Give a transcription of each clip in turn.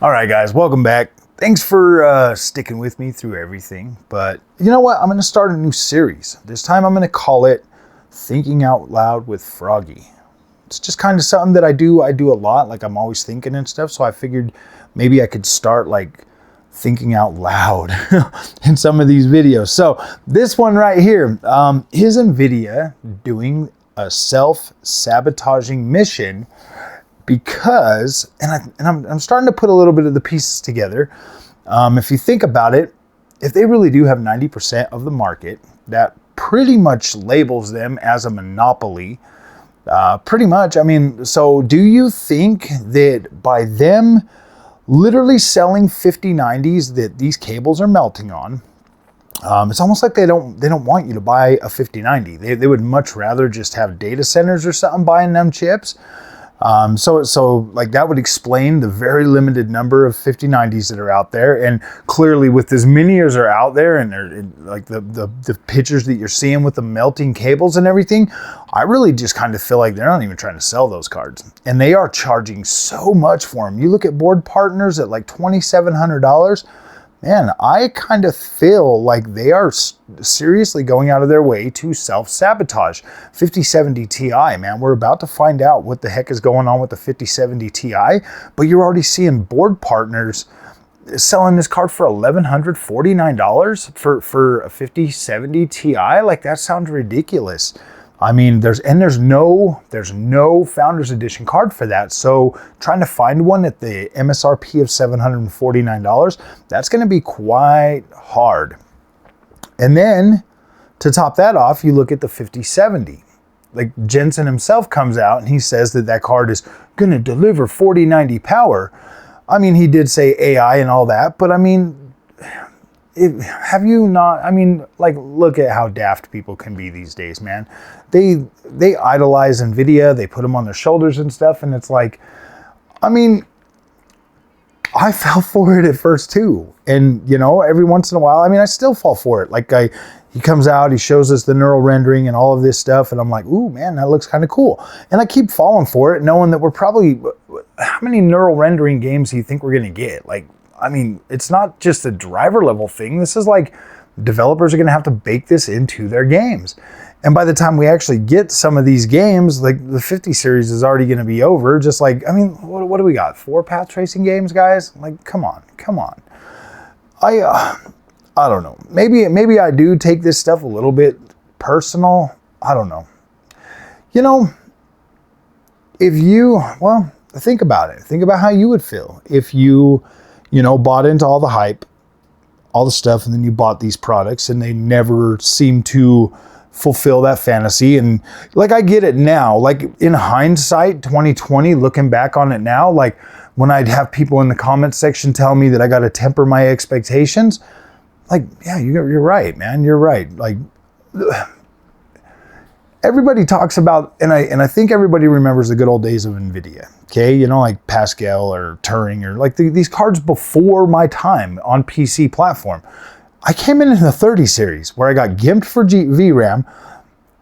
All right, guys, welcome back. Thanks for sticking with me through everything. But you know what? I'm going to start a new series. This time I'm going to call it Thinking Out Loud with Froggy. It's just kind of something that I do a lot. Like, I'm always thinking and stuff. So I figured maybe I could start like thinking out loud in some of these videos. So this one right here is Nvidia doing a self-sabotaging mission because, and I'm starting to put a little bit of the pieces together. If you think about it, if they really do have 90% of the market, that pretty much labels them as a monopoly. Pretty much. I mean, so do you think that by them literally selling 5090s that these cables are melting on, it's almost like they don't want you to buy a 5090. They would much rather just have data centers or something buying them chips. So like that would explain the very limited number of 5090s that are out there. And clearly with as many as are out there and they're like the pictures that you're seeing with the melting cables and everything, I really just kind of feel like they're not even trying to sell those cards. And they are charging so much for them. You look at board partners at like $2,700. Man, I kind of feel like they are seriously going out of their way to self-sabotage. 5070 Ti, man, we're about to find out what the heck is going on with the 5070 Ti, but you're already seeing board partners selling this card for $1,149 for a 5070 Ti. Like, that sounds ridiculous. I mean, there's no Founders Edition card for that. So trying to find one at the MSRP of $749, that's going to be quite hard. And then to top that off, you look at the 5070. Like, Jensen himself comes out and he says that that card is going to deliver 4090 power. I mean, he did say AI and all that, but I mean, have you not? I mean, like, look at how daft people can be these days, man. They idolize Nvidia, they put them on their shoulders and stuff, and it's like, I mean, I fell for it at first too. And, you know, every once in a while, I mean, I still fall for it. Like, he comes out, he shows us the neural rendering and all of this stuff, and I'm like, ooh, man, that looks kind of cool. And I keep falling for it, knowing that we're probably, how many neural rendering games do you think we're going to get? Like, I mean, it's not just a driver level thing. This is like, developers are going to have to bake this into their games. And by the time we actually get some of these games, like the 50 series is already going to be over. Just like, I mean, what do we got? 4 path tracing games, guys? Like, come on. I don't know. Maybe I do take this stuff a little bit personal. I don't know. You know, think about it. Think about how you would feel if you bought into all the hype, all the stuff, and then you bought these products and they never seem to fulfill that fantasy. And like, I get it now, like in hindsight, 2020, looking back on it now, like when I'd have people in the comment section tell me that I got to temper my expectations, like, yeah, you're right, man. You're right. Like, everybody talks about, and I think everybody remembers the good old days of Nvidia. Okay, you know, like Pascal or Turing or like these cards before my time on PC platform. I came in the 30 series where I got gimped for VRAM.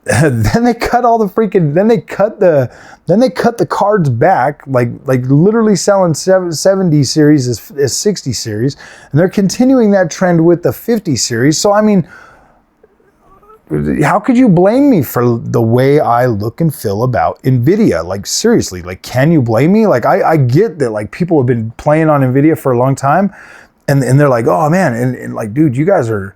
Then they cut all the freaking. Then they cut the cards back, like literally selling 70 series as 60 series, and they're continuing that trend with the 50 series. So I mean, how could you blame me for the way I look and feel about Nvidia? Like, seriously, like, can you blame me? Like, I get that, like, people have been playing on Nvidia for a long time, and they're like, oh man, and like, dude, you guys are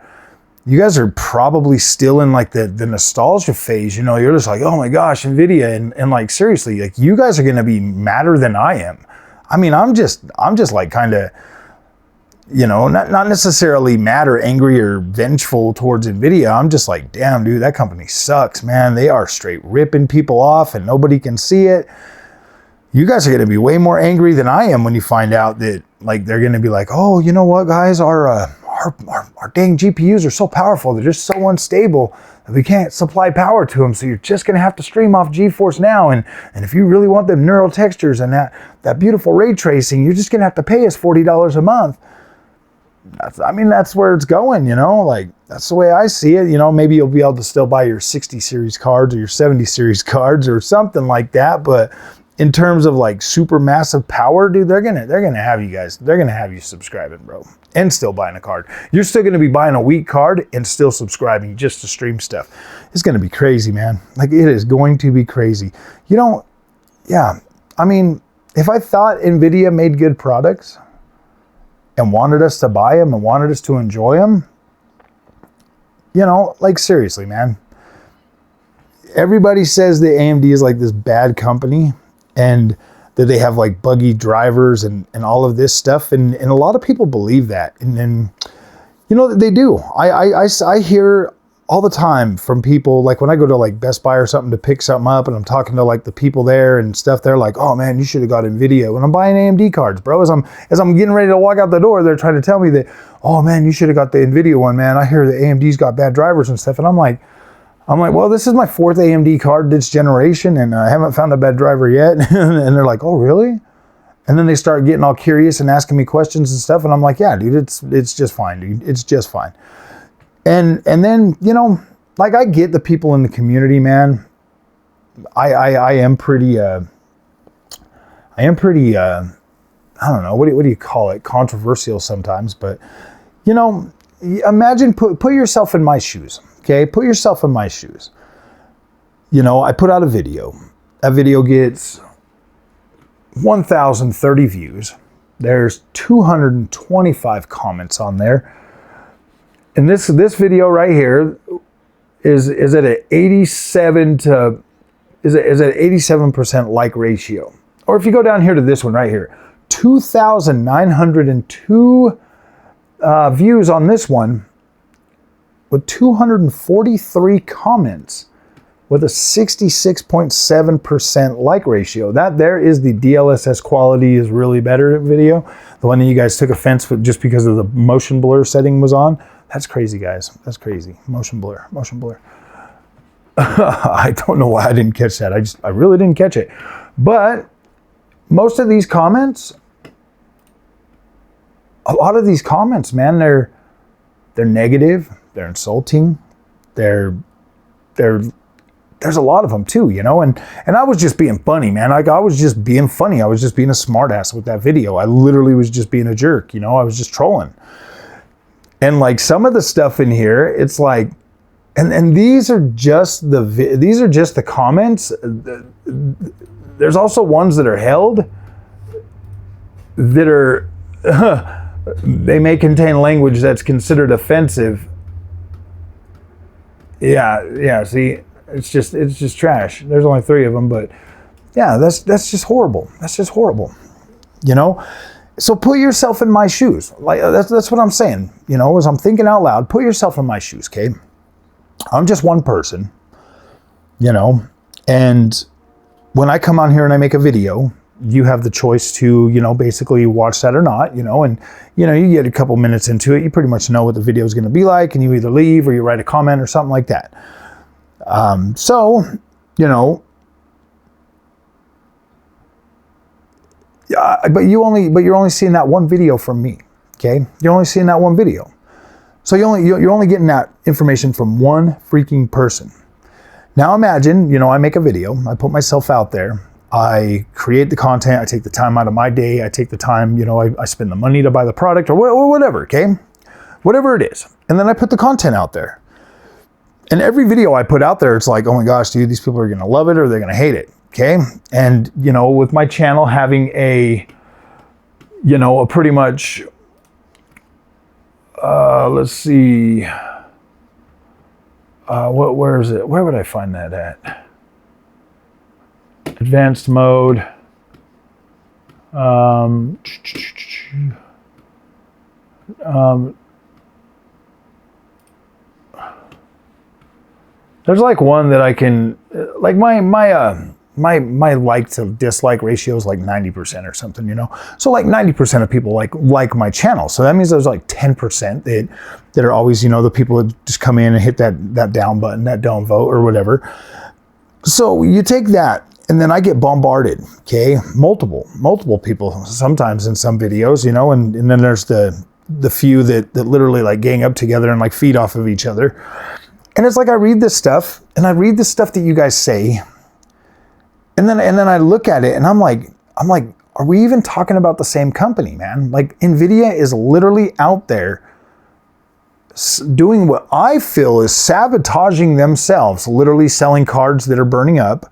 probably still in like the nostalgia phase. You know, you're just like, oh my gosh, Nvidia, and like, seriously, like, you guys are gonna be madder than I am. I mean, I'm just like kind of, you know, not necessarily mad or angry or vengeful towards Nvidia. I'm just like, damn, dude, that company sucks, man. They are straight ripping people off and nobody can see it. You guys are going to be way more angry than I am when you find out that, like, they're going to be like, oh, you know what, guys, our dang GPUs are so powerful. They're just so unstable that we can't supply power to them. So you're just going to have to stream off GeForce Now. And if you really want them neural textures and that beautiful ray tracing, you're just going to have to pay us $40 a month. That's where it's going, you know, like, that's the way I see it. You know, maybe you'll be able to still buy your 60 series cards or your 70 series cards or something like that. But in terms of like super massive power, dude, they're gonna have you guys, they're gonna have you subscribing, bro, and still buying a card. You're still gonna be buying a weak card and still subscribing just to stream stuff. It's gonna be crazy, man. Like, it is going to be crazy. You don't, yeah, I mean, if I thought Nvidia made good products and wanted us to buy them and wanted us to enjoy them, you know, like, seriously, man. Everybody says that AMD is like this bad company and that they have like buggy drivers and all of this stuff. And a lot of people believe that. And you know, they do. I hear all the time from people, like when I go to like Best Buy or something to pick something up and I'm talking to like the people there and stuff, they're like, oh man, you should have got Nvidia. When I'm buying AMD cards, bro, as I'm getting ready to walk out the door, they're trying to tell me that, oh man, you should have got the Nvidia one, man. I hear that AMD's got bad drivers and stuff. And I'm like, well, this is my 4th AMD card this generation, and I haven't found a bad driver yet. And they're like, oh, really? And then they start getting all curious and asking me questions and stuff. And I'm like, yeah, dude, it's just fine, dude. It's just fine. And then, you know, like, I get the people in the community, man. I am pretty, I don't know, what do you call it? Controversial sometimes. But, you know, imagine, put yourself in my shoes. Okay, put yourself in my shoes. You know, I put out a video. That video gets 1,030 views. There's 225 comments on there. And this video right here is at an 87% like ratio. Or if you go down here to this one right here, 2,902 views on this one, with 243 comments with a 66.7% like ratio. That there is the DLSS quality is really better video. The one that you guys took offense with just because of the motion blur setting was on. That's crazy, guys. That's crazy. Motion blur. I don't know why I didn't catch that. I really didn't catch it. But most of these comments, a lot of these comments, man, they're negative. They're insulting. There's a lot of them too, you know, and I was just being funny, man. Like, I was just being funny. I was just being a smartass with that video. I literally was just being a jerk, you know. I was just trolling. And like, some of the stuff in here, it's like, and these are just the comments. There's also ones that are held that are they may contain language that's considered offensive. Yeah, see, it's just trash. There's only 3 of them, but yeah, that's just horrible. That's just horrible. You know? So put yourself in my shoes. Like, that's what I'm saying. You know, as I'm thinking out loud, put yourself in my shoes, okay? I'm just one person, you know, and when I come on here and I make a video, you have the choice to, you know, basically watch that or not, you know, and, you know, you get a couple minutes into it, you pretty much know what the video is going to be like, and you either leave or you write a comment or something like that. So, you know, but you're only seeing that one video from me, okay? You're only seeing that one video. So you're only getting that information from one freaking person. Now imagine, you know, I make a video, I put myself out there, I create the content, I take the time out of my day, I take the time, you know, I spend the money to buy the product or whatever, okay? Whatever it is. And then I put the content out there. And every video I put out there, it's like, oh my gosh, dude, these people are gonna love it or they're gonna hate it, okay? And, you know, with my channel having a pretty much, let's see, where is it? Where would I find that at? Advanced mode. There's like one that I can, like my like to dislike ratio is like 90% or something, you know? So like 90% of people like my channel. So that means there's like 10% that are always, you know, the people that just come in and hit that down button, that don't vote or whatever. So you take that, and then I get bombarded, okay? Multiple people sometimes in some videos, you know, and then there's the few that literally like gang up together and like feed off of each other. And it's like, I read this stuff that you guys say, And then I look at it and I'm like, are we even talking about the same company, man? Like Nvidia is literally out there doing what I feel is sabotaging themselves, literally selling cards that are burning up,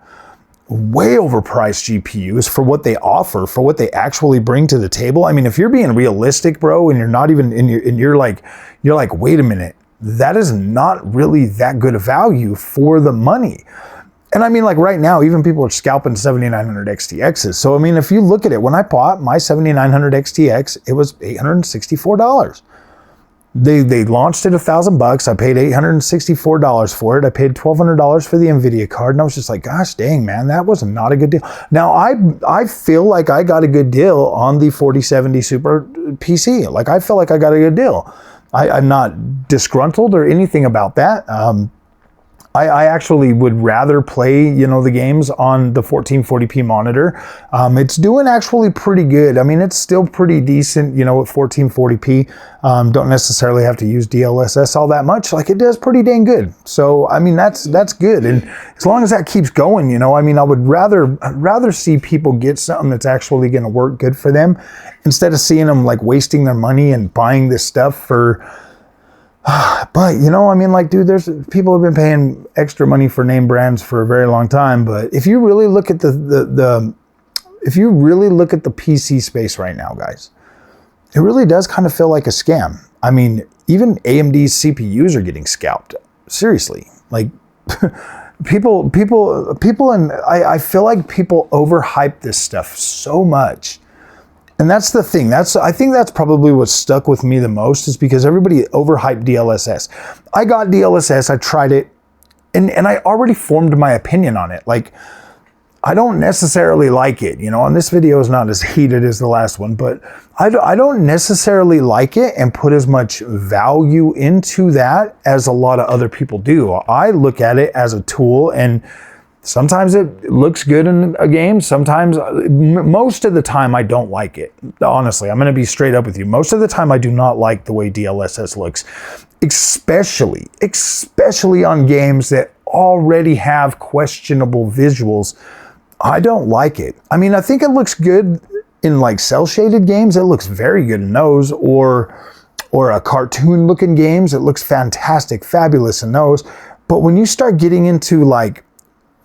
way overpriced GPUs for what they offer, for what they actually bring to the table. I mean, if you're being realistic, bro, and you're not even you're like, wait a minute, that is not really that good a value for the money. And I mean, like right now, even people are scalping 7900 XTXs. So I mean, if you look at it, when I bought my 7900 XTX, it was $864. They launched it $1,000. I paid $864 for it. I paid $1,200 for the Nvidia card, and I was just like, gosh dang, man, that was not a good deal. Now I feel like I got a good deal on the 4070 Super PC. Like I feel like I got a good deal. I'm not disgruntled or anything about that. I actually would rather play, you know, the games on the 1440p monitor. It's doing actually pretty good. I mean, it's still pretty decent, you know, at 1440p. Don't necessarily have to use DLSS all that much. Like it does pretty dang good. So, I mean, that's good. And as long as that keeps going, you know, I mean, I'd rather see people get something that's actually going to work good for them instead of seeing them like wasting their money and buying this stuff for... But, you know, I mean, like, dude, there's people have been paying extra money for name brands for a very long time. But if you really look at if you really look at the PC space right now, guys, it really does kind of feel like a scam. I mean, even AMD's CPUs are getting scalped. Seriously, like people, and I feel like people overhype this stuff so much. And that's the thing. I think that's probably what stuck with me the most, is because everybody overhyped DLSS. I got DLSS, I tried it, and I already formed my opinion on it. Like, I don't necessarily like it. You know, and this video is not as heated as the last one, but I don't necessarily like it and put as much value into that as a lot of other people do. I look at it as a tool, and sometimes it looks good in a game. Sometimes, most of the time, I don't like it. Honestly, I'm going to be straight up with you. Most of the time, I do not like the way DLSS looks, especially on games that already have questionable visuals. I don't like it. I mean, I think it looks good in like cell shaded games. It looks very good in those, or a cartoon looking games. It looks fantastic, fabulous in those. But when you start getting into like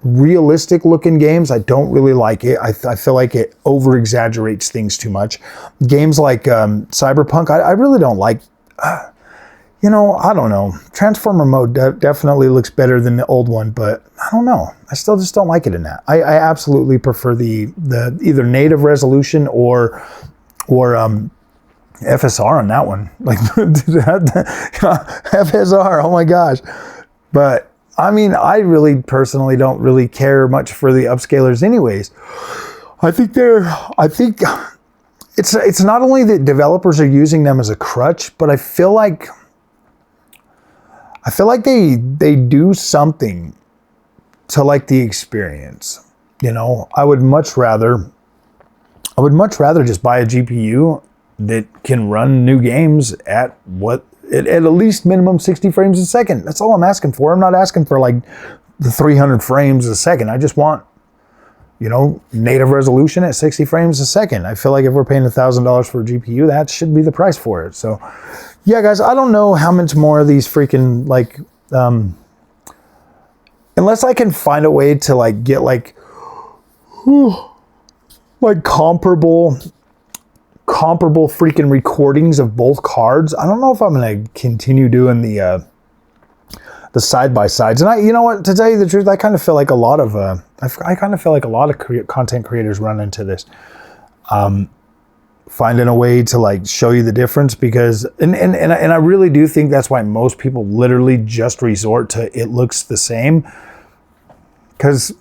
realistic looking games, I don't really like it. I feel like it over exaggerates things too much. Games like Cyberpunk, I really don't like. You know, I don't know. Transformer mode definitely looks better than the old one, but I don't know. I still just don't like it in that. I absolutely prefer the either native resolution or FSR on that one. Like FSR, oh my gosh. But I mean, I really personally don't really care much for the upscalers anyways. I think it's not only that developers are using them as a crutch, but I feel like they do something to like the experience. You know, I would much rather just buy a GPU that can run new games at least minimum 60 frames a second. That's all I'm asking for. I'm not asking for like the 300 frames a second. I just want, you know, native resolution at 60 frames a second. I feel like if we're paying $1,000 for a GPU, that should be the price for it. So yeah, guys, I don't know how much more of these freaking like, unless I can find a way to like get like comparable freaking recordings of both cards. I don't know if I'm going to continue doing the side by sides. And you know what, to tell you the truth, I kind of feel like a lot of content creators run into this, finding a way to like show you the difference, because and I really do think that's why most people literally just resort to it looks the same. Because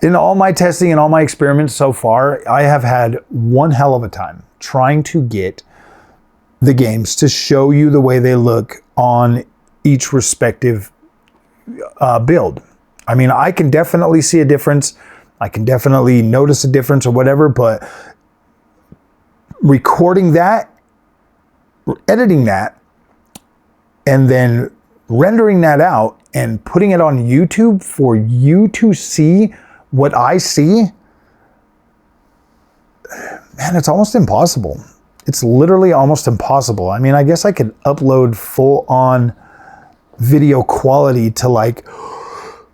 in all my testing and all my experiments so far, I have had one hell of a time trying to get the games to show you the way they look on each respective build. I mean, I can definitely see a difference. I can definitely notice a difference or whatever, but recording that, editing that, and then rendering that out and putting it on YouTube for you to see what I see, man, it's almost impossible. It's literally almost impossible. I mean, I guess I could upload full on video quality to like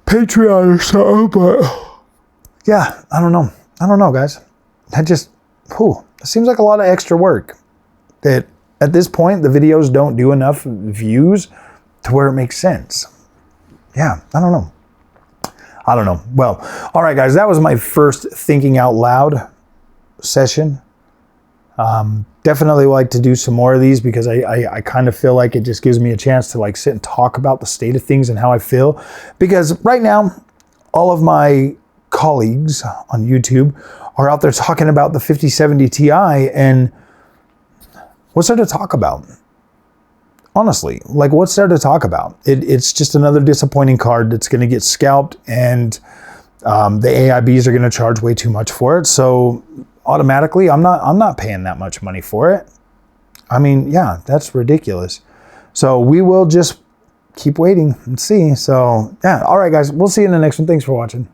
Patreon or something, but yeah, I don't know. I don't know, guys. That just, it seems like a lot of extra work. That at this point, the videos don't do enough views to where it makes sense. Yeah, I don't know. I don't know. Well, all right, guys, that was my first thinking out loud session. Definitely like to do some more of these because I kind of feel like it just gives me a chance to like sit and talk about the state of things and how I feel. Because right now, all of my colleagues on YouTube are out there talking about the 5070 Ti, and what's there to talk about? Honestly, like what's there to talk about? It's just another disappointing card that's going to get scalped, and the AIBs are going to charge way too much for it. So automatically, I'm not paying that much money for it. I mean, yeah, that's ridiculous. So we will just keep waiting and see. So yeah, all right, guys, we'll see you in the next one. Thanks for watching.